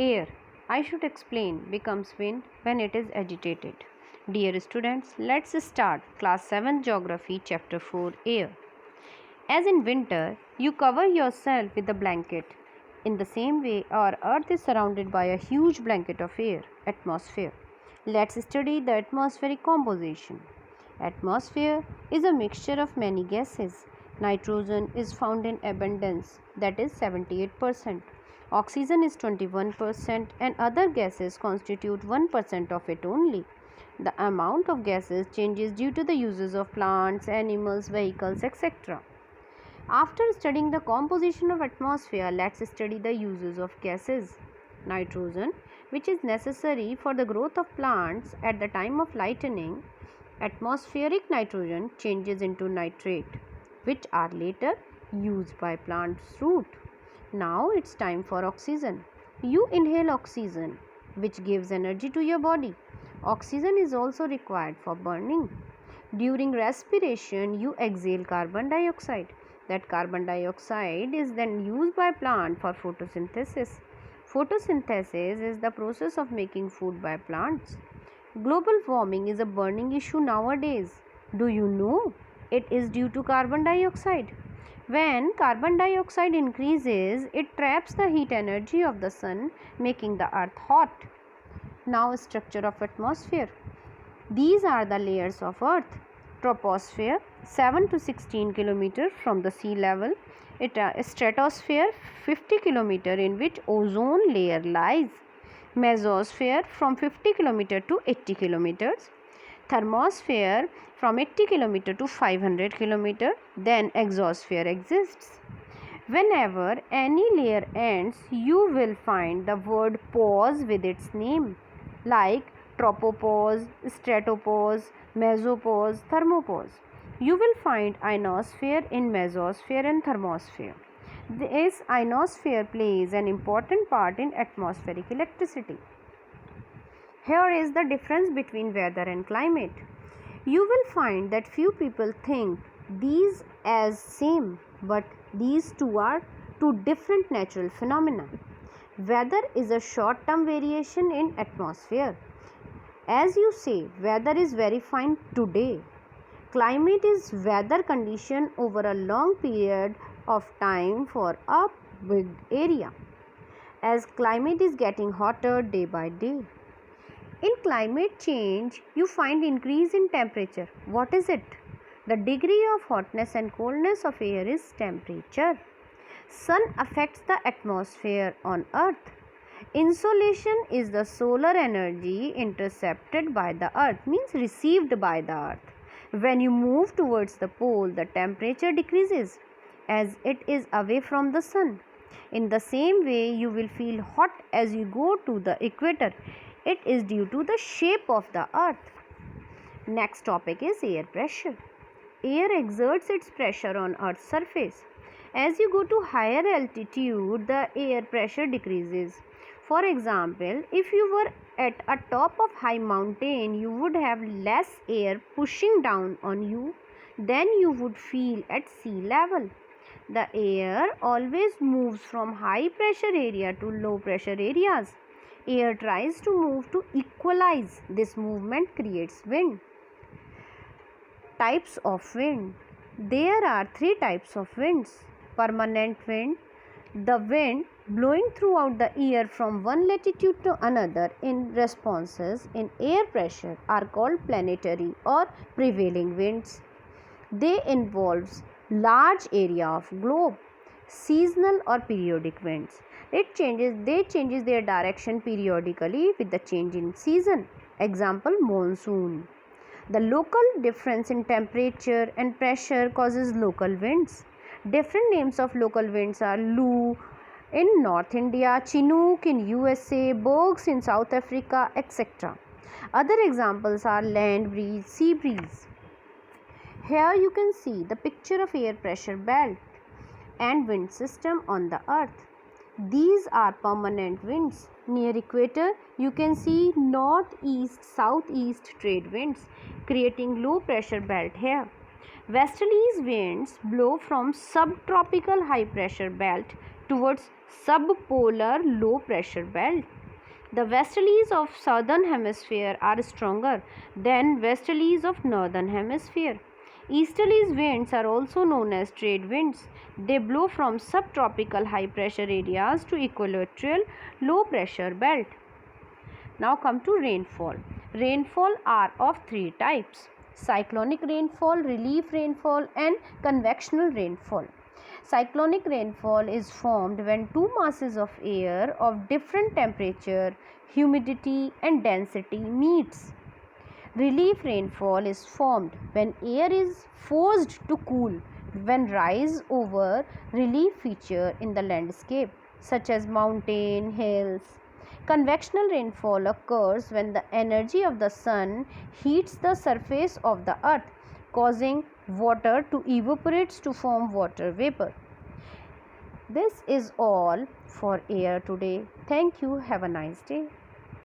Air, I should explain, becomes wind when it is agitated. Dear students, let's start class 7 geography chapter 4 air. As in winter, you cover yourself with a blanket. In the same way, our earth is surrounded by a huge blanket of air, atmosphere. Let's study the atmospheric composition. Atmosphere is a mixture of many gases. Nitrogen is found in abundance, that is 78%. Oxygen is 21% and other gases constitute 1% of it only. The amount of gases changes due to the uses of plants, animals, vehicles, etc. After studying the composition of atmosphere, let's study the uses of gases. Nitrogen, which is necessary for the growth of plants at the time of lightning, atmospheric nitrogen changes into nitrate, which are later used by plants' root. Now it's time for oxygen. You inhale oxygen, which gives energy to your body. Oxygen is also required for burning. During respiration, you exhale carbon dioxide. That carbon dioxide is then used by plant for photosynthesis. Photosynthesis is the process of making food by plants. Global warming is a burning issue nowadays. Do you know it is due to carbon dioxide? When carbon dioxide increases, it traps the heat energy of the sun, making the earth hot. Now, structure of atmosphere. These are the layers of earth. Troposphere 7 to 16 km from the sea level. Stratosphere 50 km in which ozone layer lies. Mesosphere from 50 km to 80 km. Thermosphere from 80 km to 500 km. Then exosphere exists. Whenever any layer ends, you will find the word pause with its name, like tropopause, stratopause, mesopause, thermopause. You will find ionosphere in mesosphere and thermosphere. This ionosphere plays an important part in atmospheric electricity. Here is the difference between weather and climate. You will find that few people think these as same, but these two are two different natural phenomena. Weather is a short-term variation in atmosphere. As you say, weather is very fine today. Climate is weather condition over a long period of time for a big area, as climate is getting hotter day by day. In climate change, you find increase in temperature. What is it? The degree of hotness and coldness of air is temperature. Sun affects the atmosphere on earth. Insolation is the solar energy intercepted by the earth, means received by the earth. When you move towards the pole, the temperature decreases as it is away from the sun. In the same way, you will feel hot as you go to the equator. It is due to the shape of the earth. Next topic is air pressure. Air exerts its pressure on earth's surface. As you go to higher altitude, the air pressure decreases. For example, if you were at a top of high mountain, you would have less air pushing down on you than you would feel at sea level. The air always moves from high pressure area to low pressure areas. Air tries to move to equalize. This movement creates wind. Types of wind. There are three types of winds. Permanent wind, the wind blowing throughout the air from one latitude to another in responses in air pressure, are called planetary or prevailing winds. They involve large area of globe. Seasonal or periodic winds. They changes their direction periodically with the change in season. Example, monsoon. The local difference in temperature and pressure causes local winds. Different names of local winds are Lu in North India, Chinook in USA, Bogs in South Africa, etc. Other examples are land breeze, sea breeze. Here you can see the picture of air pressure belt and wind system on the earth. These are permanent winds. Near equator, you can see northeast, southeast trade winds creating low pressure belt here. Westerlies winds blow from subtropical high pressure belt towards subpolar low pressure belt. The westerlies of southern hemisphere are stronger than westerlies of northern hemisphere. Easterlies winds are also known as trade winds. They blow from subtropical high pressure areas to equatorial low pressure belt. Now come to rainfall. Rainfall are of three types: cyclonic rainfall, relief rainfall and convectional rainfall. Cyclonic rainfall is formed when two masses of air of different temperature, humidity and density meets. Relief rainfall is formed when air is forced to cool when rise over relief feature in the landscape such as mountain, hills. Convectional rainfall occurs when the energy of the sun heats the surface of the earth, causing water to evaporate to form water vapor. This is all for air today. Thank you. Have a nice day.